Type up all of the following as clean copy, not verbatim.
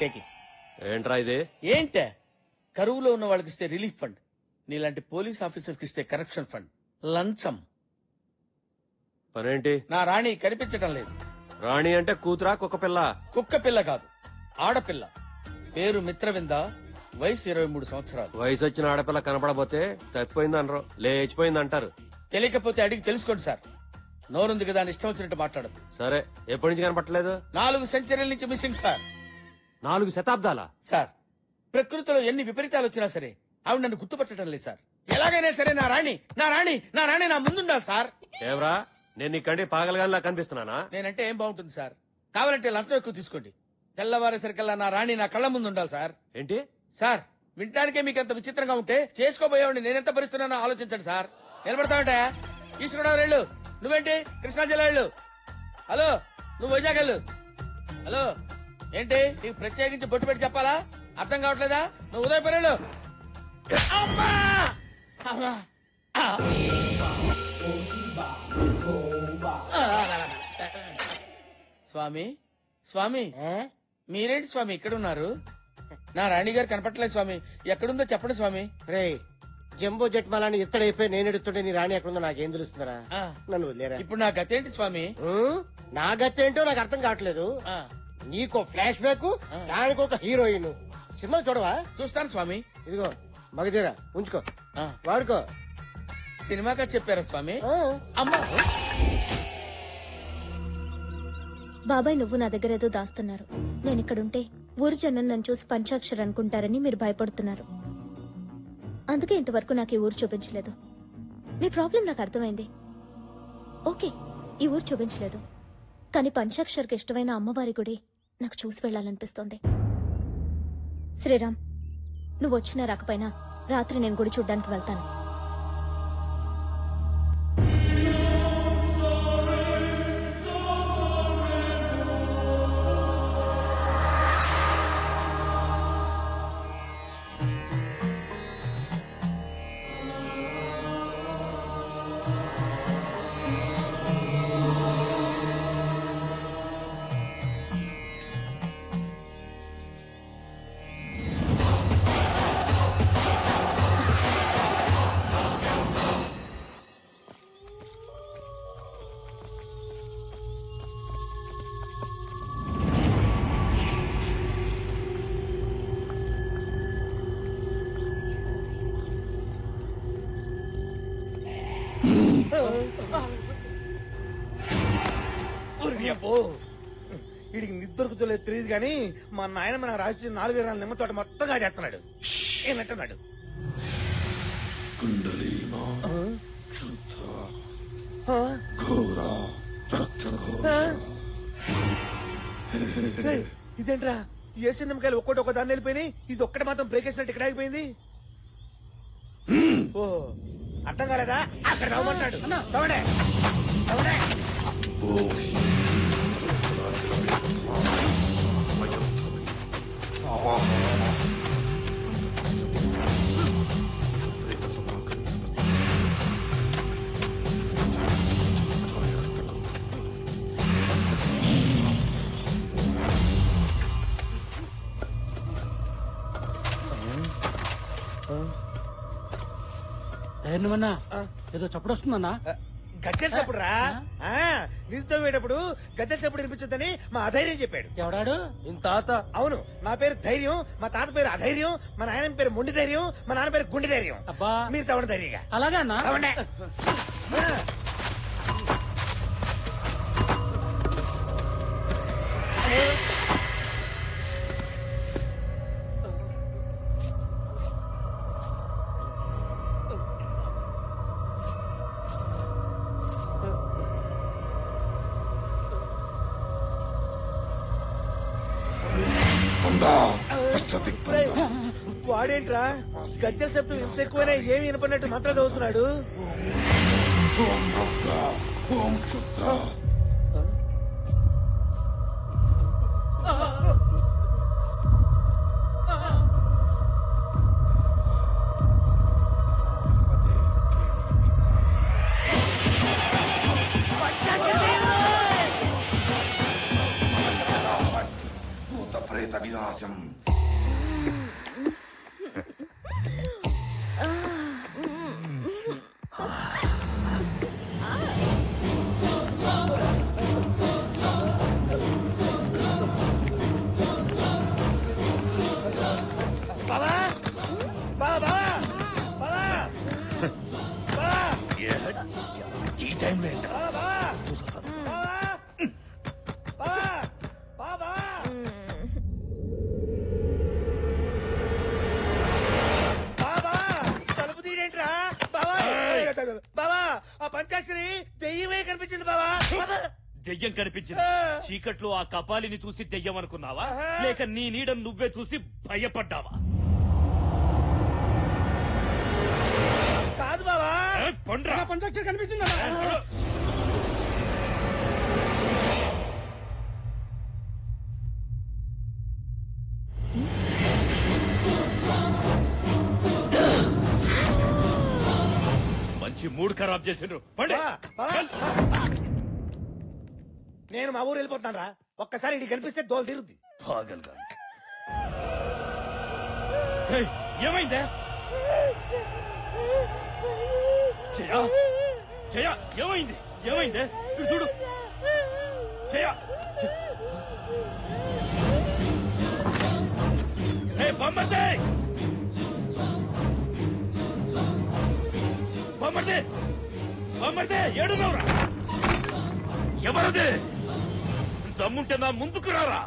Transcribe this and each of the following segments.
Take it. ఏంట్రా ఇది? ఏంటే కరువులో ఉన్న వాళ్ళకి ఇస్తే రిలీఫ్ ఫండ్, నీలాంటి పోలీస్ ఆఫీసర్కి ఇస్తే కరప్షన్ ఫండ్. లంచం. పనేంటి? నా రాణి కనిపించటం లేదు. రాణి అంటే కూతురా కుక్క పిల్ల? కుక్క పిల్ల కాదు, ఆడపిల్ల. పేరు మిత్రవింద, వయసు 23 సంవత్సరాలు. వయసు వచ్చిన ఆడపిల్ల కనపడబోతే తప్పిపోయింది అనరు, లేచిపోయింది అంటారు. తెలియకపోతే అడిగి తెలుసుకోండి సార్. నోరుంది కదా అని ఇష్టం వచ్చినట్టు మాట్లాడదు. సరే, ఎప్పటి నుంచి కనపట్టలేదు? 4 సెంచరీల నుంచి మిస్సింగ్ సార్. 4 శతాబ్దాలా? సార్, ప్రకృతిలో ఎన్ని విపరీతాలు వచ్చినా సరే ఆవిడ నన్ను గుర్తుపట్టడం లేదు సార్. ఎలాగైనా సరే నా రాణి నా ముందుండాలి సార్. ఏవరా, నేను ఇక్కడి పాగలగానిలా కనిపిస్తున్నానా? నేనంటే ఏం బాగుంటుంది సార్? కావాలంటే లంచం ఎక్కువ తీసుకోండి. తెల్లవారేసరికల్లా నా రాణి నా కళ్ళ ముందు ఉండాలి సార్. ఏంటి సార్, వింటానికే మీకు ఎంత విచిత్రంగా ఉంటే చేసుకోబోయేవాడిని నేనెంత భరిస్తున్నానో ఆలోచించండి సార్. నిలబడతావంటే ఈస్ట్ గోదావరి వెళ్ళు, నువ్వేంటి కృష్ణా జిల్లా వెళ్ళు. హలో, నువ్వు వైజాగ్ వెళ్ళు. హలో, ఏంటి నీకు ప్రత్యేకించి బొట్టు పెట్టి చెప్పాలా? అర్థం కావట్లేదా? నువ్వు ఉదయపూర్ వెళ్ళు. అమ్మా! అమ్మా! స్వామి, స్వామి, మీరేంటి స్వామి ఇక్కడ ఉన్నారు? నా రాణి గారు కనపట్టలేదు స్వామి. ఎక్కడుందో చెప్పండి స్వామి. రే, జంబో జెట్ మాలని ఇత్తడైపోయి నేను ఎడుతుంటే నీ రాణి ఎక్కడుందో నాకేం తెలుస్తుందరా? నన్ను వదిలేరా. ఇప్పుడు నా గతేంటి స్వామి? నా గతేంటో నాకు అర్థం కావట్లేదు. నీకో ఫ్లాష్ బ్యాక్, దానికి ఒక హీరోయిన్. సినిమా చూడవా? చూస్తాను స్వామి. ఇదిగో మగధీరా, ఉంచుకో, వాడుకో. సినిమాగా చెప్పారా స్వామి? అమ్మా! బాబాయ్, నువ్వు నా దగ్గర ఏదో దాస్తున్నారు. నేనిక్కడుంటే ఊరు జనం నన్ను చూసి పంచాక్షర్ అనుకుంటారని మీరు భయపడుతున్నారు. అందుకే ఇంతవరకు నాకు ఈ ఊరు చూపించలేదు. మీ ప్రాబ్లం నాకు అర్థమైంది. ఓకే, ఈ ఊరు చూపించలేదు, కానీ పంచాక్షర్కి ఇష్టమైన అమ్మవారి గుడి నాకు చూసి వెళ్లాలనిపిస్తోంది. శ్రీరామ్, నువ్వు వచ్చినా రాకపోయినా రాత్రి నేను గుడి చూడ్డానికి వెళ్తాను. వీడికి నిద్రకుతలేదు తెలియదు కానీ మా నాయన మన రాసి 4 ఎకరాల నిమ్మ తోట మొత్తంగా చేస్తున్నాడు. ఏమంటున్నాడు? ఇదేంట్రా, ఏసీ నిమ్మకాయలు ఒక్కటి ఒక దాన్ని వెళ్ళిపోయినాయి, ఇది ఒక్కటి మాత్రం బ్రేక్ వేసినట్టు ఇక్కడ ఆగిపోయింది. ఓ, అర్థం కాలేదా? అక్కడ నవ్వమంటాడు. తవడే తవడే. ఏదో చప్పుడు వస్తుందన్నా. గజ్జల చప్పుడు రా. నిధుతో పోయేటప్పుడు గజ్జల చప్పుడు వినిపించొద్దని మా అధైర్యం చెప్పాడు. ఎవడాడు? తాత. అవును, నా పేరు ధైర్యం, మా తాత పేరు అధైర్యం, మా నాయన పేరు మొండి ధైర్యం, మా నాన్న పేరు గుండె ధైర్యం. అబ్బా, మీరు తవ్వండి ధైర్యంగా. అలాగే అన్నా. వాడేంట్రా గజ్జల శబ్దం ఇంత ఎక్కువైనా ఏమి వినపడినట్టు మంత్రం చదువుతున్నాడు. ప్రేత వినాశం. బావా బావా బావా బావా ఈ టైంలో బావా చూసొస్తాను. బావా బావా బావా తలుపు తీరేంట్రా బావా బావా ఆ పంచాక్షరి దెయ్యమే కనిపించింది బావా దెయ్యం కనిపించింది. చీకట్లో ఆ కపాలిని చూసి దెయ్యం అనుకున్నావా, లేక నీ నీడను నువ్వే చూసి భయపడ్డావా? కాదు బావా పండ్రా. పంచాక్షరి కనిపిస్తుందా? మంచి మూడ్ ఖరాబ్ చేసిండ్రు. పండి. నేను మా ఊరు వెళ్ళిపోతాను రా. ఒక్కసారి ఇది కనిపిస్తే దోలు తీరుద్ది. పాగల్గా. ఏయ్, ఏమైందే? జయా, జయా, ఏమైంది? ఏమైందే? ఇటు చూడు. జయా. బొమ్మర్దే, బొమ్మర్దే, బొమ్మర్దే, ఏడున్నావురా? ఎవరదే? దమ్ముంటే నా ముందుకు రారా.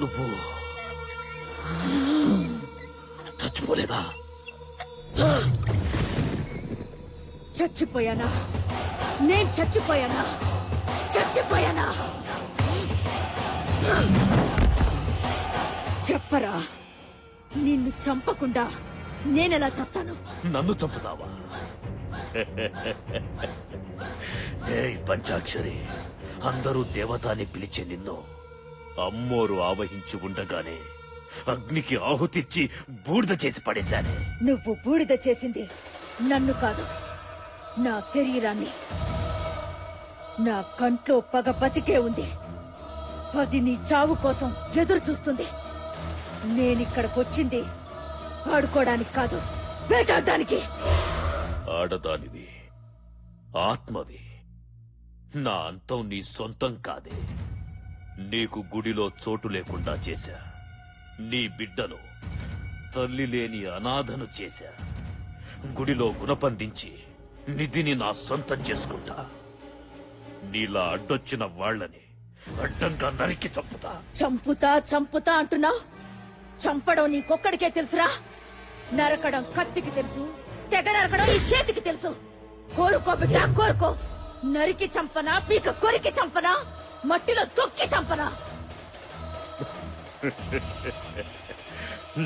నువ్వు చచ్చిపోలేదా? చచ్చిపోయానా? నేను చచ్చిపోయానా? చచ్చిపోయానా? చెప్పరా. నిన్ను చంపకుండా నేనెలా చేస్తాను? నన్ను చంపుతావా? ఏయ్ పంచాక్షరి, అందరూ దేవతాని పిలిచే నిన్ను అమ్మోరు ఆవహించి ఉండగానే అగ్నికి ఆహుతిచ్చి బూడిద చేసి పడేశానే. నువ్వు బూడిద చేసింది నన్ను కాదు, నా శరీరాన్ని. నా కంట్లో పగ బతికే ఉంది. అది నీ చావు కోసం ఎదురు చూస్తుంది. నేనిక్కడికొచ్చింది ఆడుకోవడానికి కాదు, వేటాడడానికి. ఆడదానివి, ఆత్మవి. నా అంతం నీ సొంతం కాదే. నీకు గుడిలో చోటు లేకుండా చేశా. నీ బిడ్డను తల్లి లేని అనాథను చేశా. గుడిలో గుణపందించి నిధిని నా సొంతం చేసుకుంటా. నీలా అడ్డొచ్చిన వాళ్లని అడ్డంగా నరికి చంపుతా. చంపుతా చంపుతా అంటున్నా. చంపడం నీకొక్కడికే తెలుసురా. నరకడం కత్తికి తెలుసు, తెగ నరకడం ఈ చేతికి తెలుసు. కోరుకో బిడ్డ, కోరుకో. నరికి చంపనా, పీక కొరికి చంపనా, మట్టిలో తొక్కి చంపనా?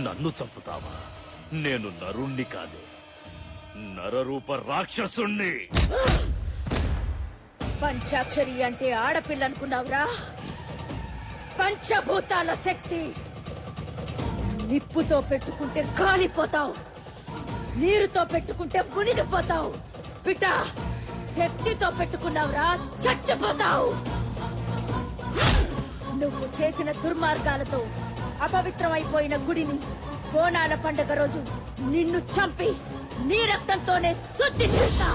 నన్ను చంపుతావా? నేను నరుణ్ణి కాదే, నరరూప రాక్షసుణ్ణి. పంచాక్షరి అంటే ఆడపిల్ల అనుకున్నావురా? పంచభూతాల శక్తి. నిప్పుతో పెట్టుకుంటే కాలిపోతావు, నీరుతో పెట్టుకుంటే మునిగిపోతావు. బిడ్డ, శక్తితో పెట్టుకున్నావురా, చచ్చిపోతావు. నువ్వు చేసిన దుర్మార్గాలతో అపవిత్రమైపోయిన గుడిని బోనాల పండుగ రోజు నిన్ను చంపి నీ రక్తంతోనే శుద్ధి చేస్తా.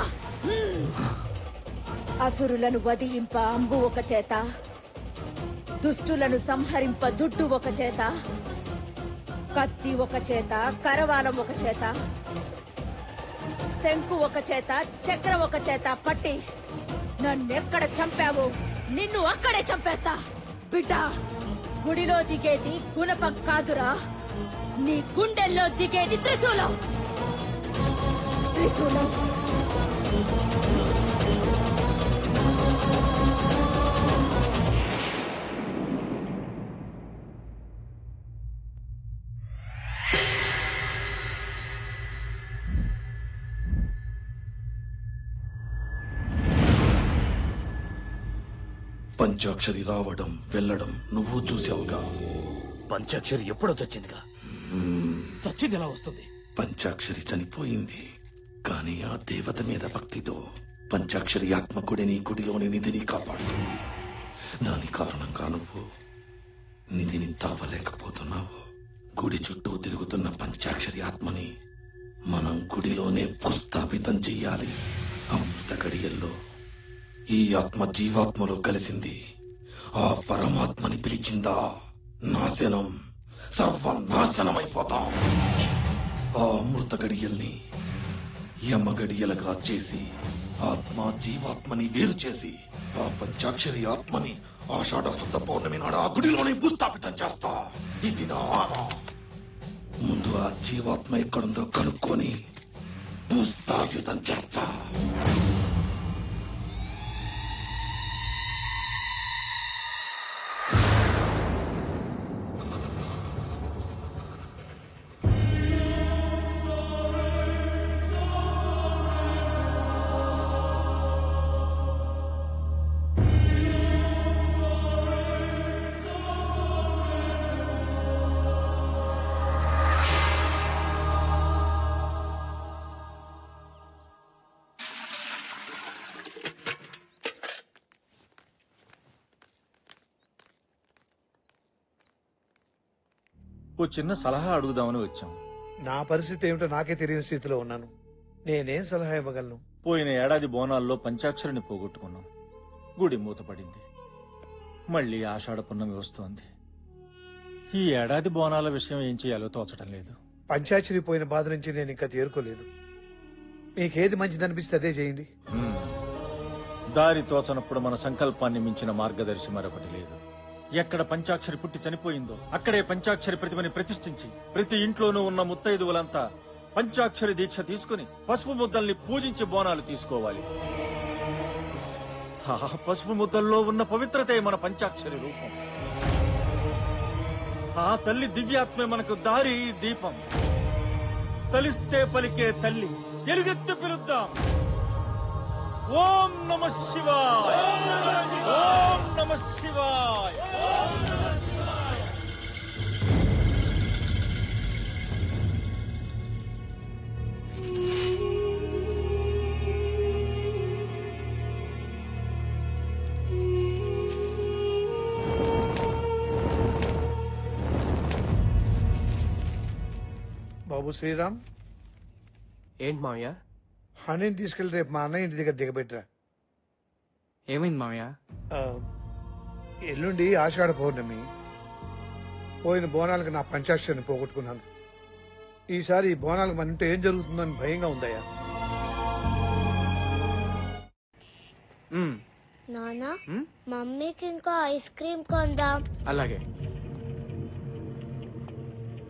అసురులను వధింప అంబు ఒక చేత, దుష్టులను సంహరింప దుడ్డు ఒక చేత, కత్తి ఒక చేత, కరవాలం ఒక చేత, శంకు ఒక చేత, చక్రం ఒక చేత పట్టి నన్నెక్కడ చంపావో నిన్ను అక్కడే చంపేస్తా. బిడ్డ, గుడిలో దిగేది గుణపం కాదురా, నీ గుండెల్లో దిగేది త్రిశూలం. త్రిశూలం పంచాక్షరి రావడం వెళ్ళడం నువ్వు చూసావుగా. పంచాక్షరి ఎప్పుడో చచ్చిందిగా. చచ్చింది ఎలా వస్తుంది? పంచాక్షరి చనిపోయింది, కానీ ఆ దేవత మీద భక్తితో పంచాక్షరి ఆత్మ గుడిని, గుడిలోని నిధిని కాపాడుతుంది. దాని కారణంగా నువ్వు నిధిని తావలేకపోతున్నావు. గుడి చుట్టూ తిరుగుతున్న పంచాక్షరి ఆత్మని మనం గుడిలోనే భూస్థాపితం చెయ్యాలి. అమృత గడియల్లో ఈ ఆత్మ జీవాత్మలో కలిసింది. ఆ పరమాత్మని పిలిచిందా నాశనం, సర్వనాశనమైపోతాం. ఆ అమృత గడియల్ని యమగడియలుగా చేసి ఆత్మ జీవాత్మని వేరు చేసి ఆ పంచాక్షరి ఆత్మని ఆషాఢ శుద్ధ పౌర్ణమి నాడు ఆ గుడిలోనే భూస్థాపితం చేస్తా. ఇది నా ఆన. ముందు ఆ జీవాత్మ ఎక్కడుందో కనుక్కొని భూస్థాపితం చేస్తా. ఓ చిన్న సలహా అడుగుదామని వచ్చాం. నా పరిస్థితి ఏమిటో నాకే తెలియని స్థితిలో ఉన్నాను. నేనేం సలహా ఇవ్వగలను? పోయిన ఏడాది బోనాల్లో పంచాక్షరిని పోగొట్టుకున్నాం. గుడి మూతపడింది. మళ్లీ ఆషాఢ పున్నమి వస్తోంది. ఈ ఏడాది బోనాల విషయం ఏం చేయాలో తోచడం లేదు. పంచాక్షరి పోయిన బాధ నుంచి నేను ఇంకా తేరుకోలేదు. మీకేది మంచిదనిపిస్తే అదే చేయండి. దారి తోచనప్పుడు మన సంకల్పాన్ని మించిన మార్గదర్శి మరొకటి లేదు. ఎక్కడ పంచాక్షరి పుట్టి చనిపోయిందో అక్కడే పంచాక్షరి ప్రతిమని ప్రతిష్ఠించి ప్రతి ఇంట్లోనూ ఉన్న ముత్తైదువులంతా పంచాక్షరి దీక్ష తీసుకుని పసుపు ముద్దల్ని పూజించి బోనాలు తీసుకోవాలి. ఆ పసుపు ముద్దల్లో ఉన్న పవిత్రతే మన పంచాక్షరి రూపం. ఆ తల్లి దివ్యాత్మే మనకు దారి, దీపం. తలిస్తే పలికే తల్లి ఎలుగెత్తి పిలుద్దాం. ఓం నమ శివాయ, ఓం నమ శివాయ. బాబు శ్రీరామ్, ఏంటి మావయ్య? హనీని తీసుకెళ్లి రేపు మా అన్నయ్య ఇంటి దగ్గర దిగబెట్టరా. ఏమైంది మావయ్య? ఎల్లుండి ఆషాఢ పౌర్ణమి. పోయిన బోనాలకు నా పంచాక్షరిని పోగొట్టుకున్నాను. ఈసారి ఈ బోనాలకు మన ఇంట్లో ఏం జరుగుతుందో అని భయంగా ఉందయ్యా. నానా, మమ్మీకి ఇంకో ఐస్ క్రీమ్ కొందాం. అలాగే.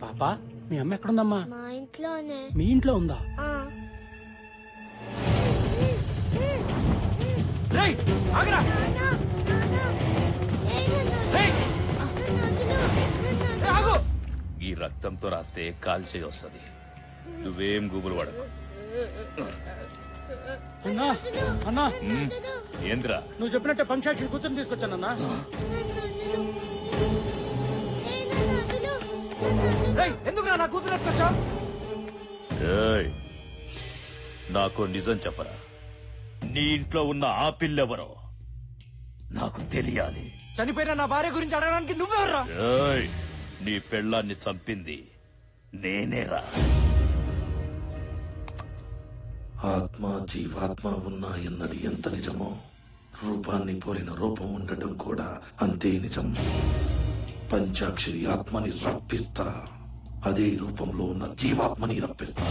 పాపా, మీ అమ్మ ఎక్కడుందమ్మా? మా ఇంట్లోనే. మీ ఇంట్లో ఉందా? ఈ రక్తంతో రాస్తే కాల్చే వస్తుంది. నువ్వేం గూగుల్ వాడకు. అన్నా, అన్నా, ఏంద్రా? నువ్వు చెప్పినట్టే పంచాక్షరి కూతురు తీసుకొచ్చానన్నా. ఎందుకు నా కూతురు ఎత్తుకొచ్చా? నాకు నిజం చెప్పరా? నీ ఇంట్లో ఉన్న ఆ పిల్లెవరో నాకు తెలియాలి. చనిపోయిన నా భార్య గురించి అడగడానికి నువ్వెవర్రా? నీ పెళ్ళాన్ని చంపింది నేనేరా. ఆత్మ జీవాత్మ ఉన్నాయన్నది ఎంత నిజమో రూపాన్ని పోలిన రూపం ఉండటం కూడా అంతే నిజం. పంచాక్షరి ఆత్మని రప్పిస్తా, అదే రూపంలో ఉన్న జీవాత్మని రప్పిస్తా.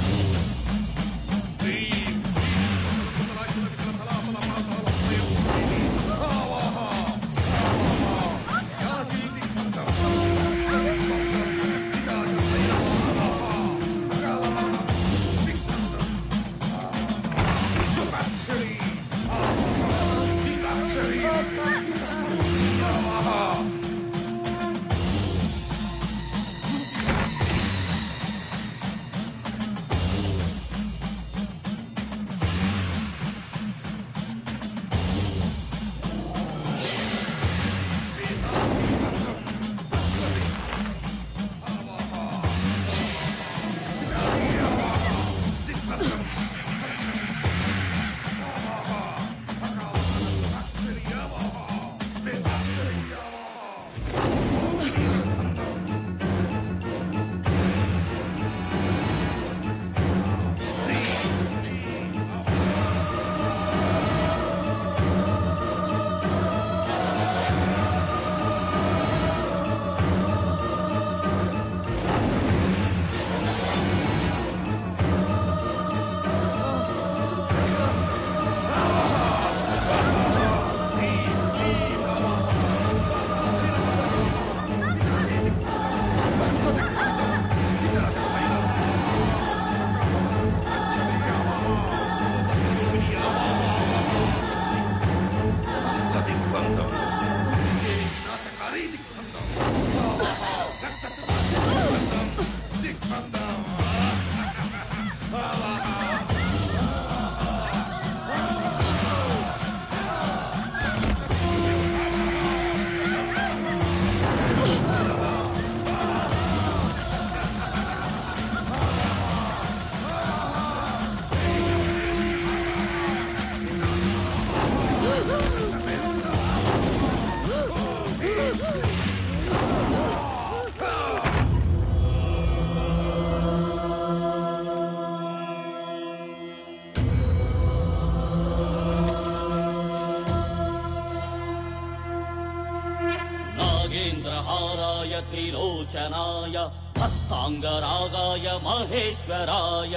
त्रिलोचनाय हस्ताङ्गरागाय महेश्वराय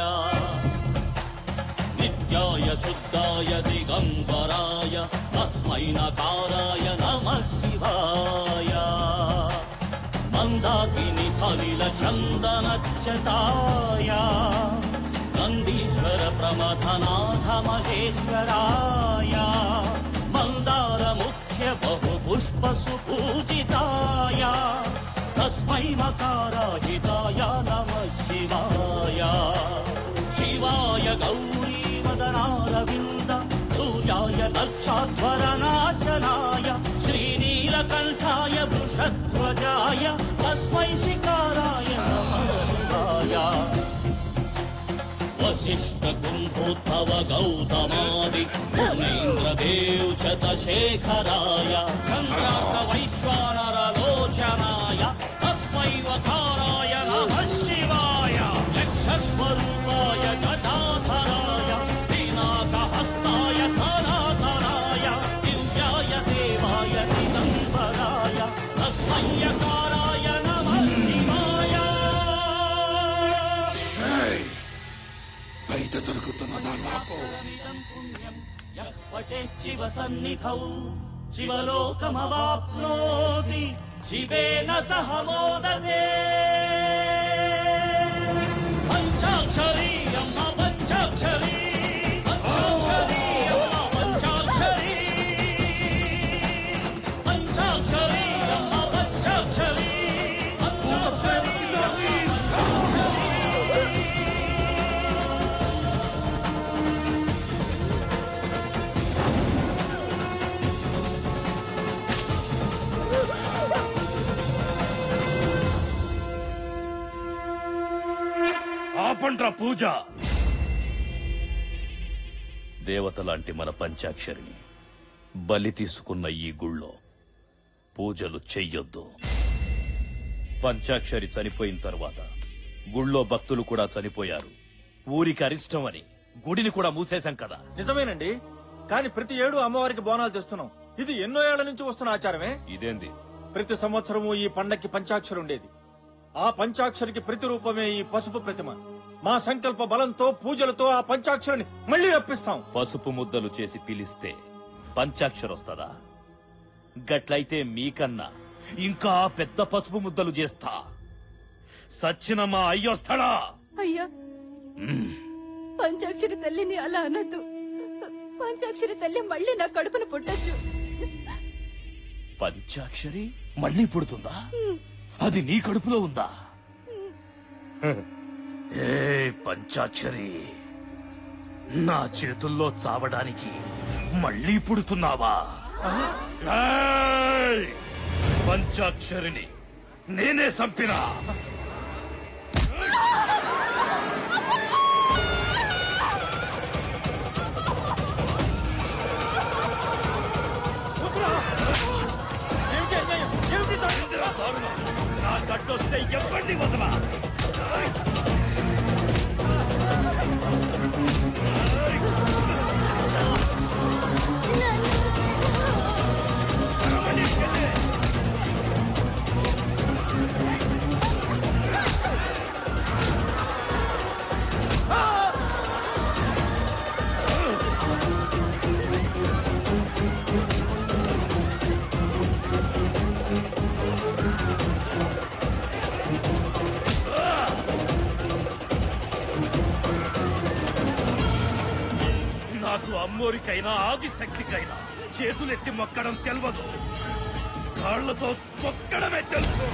नित्याय शुद्धाय दिगम्बराय तस्मै नकाराय नमः शिवाय मन्दाकिनी सलिल चन्दनच्युताय नन्दीश्वर प्रमथनाथ महेश्वराय मन्दार मुख्य बहुपुष्प सुपूजिताय तस्मै मकाराजिताय नमः शिवाय शिवाय गौरी वदनारविन्द सूर्याय दक्षाध्वरनाशनाय श्रीनीलकण्ठाय वृषध्वजाय तस्मै शिकाराय नमः शिवाय वसिष्ठ कुम्भोद्भव गौतमादि मुनीन्द्रदेव शतशेखराय चन्द्रार्क वैश्वानर लोचनाय तस्मै वकाराय नमः शिवाय यक्षस्वरूपाय जटाधराय पिनाकहस्ताय सनातनाय दिव्याय देवाय दिगम्बराय तस्मै यकाराय नमः शिवाय బయట జరుగుతున్నదా నాకు शिव सन्निधौ शिवलोकमवाप्नोति शिवेन सह मोदते पञ्चाक्षरी अम्म पञ्चाक्षरी पञ्चाक्षरी अम्म पञ्चाक्षरी पञ्चाक्षरी अम्म पञ्चाक्षरी पञ्चाक्षरी ఆపండ్రా పూజ. దేవత లాంటి మన పంచాక్షరిని బలి తీసుకున్న ఈ గుళ్ళో పూజలు చెయ్యొద్దు. పంచాక్షరి చనిపోయిన తర్వాత గుళ్ళో భక్తులు కూడా చనిపోయారు. ఊరికి అరిష్టం అని గుడిని కూడా మూసేశాం కదా. నిజమేనండి, కానీ ప్రతి ఏడు అమ్మవారికి బోనాలు తెస్తున్నాం. ఇది ఎన్నో ఏళ్ల నుంచి వస్తున్న ఆచారమే. ఇదేంది? ప్రతి సంవత్సరము ఈ పండక్కి పంచాక్షరి ఉండేది. ఆ పంచాక్షరికి ప్రతిరూపమే ఈ పసుపు ప్రతిమ. మా సంకల్ప బలంతో పూజలతో ఆ పంచాక్షరిని మళ్లీ రప్పిస్తాం. పసుపు ముద్దలు చేసి పిలిస్తే పంచాక్షరి వస్తదా? గట్లయితే మీకన్నా ఇంకా పెద్ద పసుపు ముద్దలు చేస్తా. సచ్చిన మా అయ్యొస్తాడా? అయ్యా, పంచాక్షరి తల్లిని అలా అనద్దు. పంచాక్షరి తల్లి మళ్ళీ నా కడుపును పుట్టచ్చు. పంచాక్షరి మళ్ళీ పుడుతుందా? అది నీ కడుపులో ఉందా? ఏ పంచాక్షరి, నా చేతుల్లో చావడానికి మళ్ళీ పుడుతున్నావా? ఏయ్! పంచాక్షరిని నేనే చంపినా. నా గడ్డొస్తే ఎవరిని వదలా. నాకు అమ్మోరికైనా ఆదిశక్తికైనా చేతులెత్తి మొక్కడం తెలవదు, కాళ్లతో తొక్కడమే తెలుసు.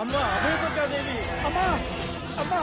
అమ్మా అభయదుర్గాదేవి అమ్మా అమ్మా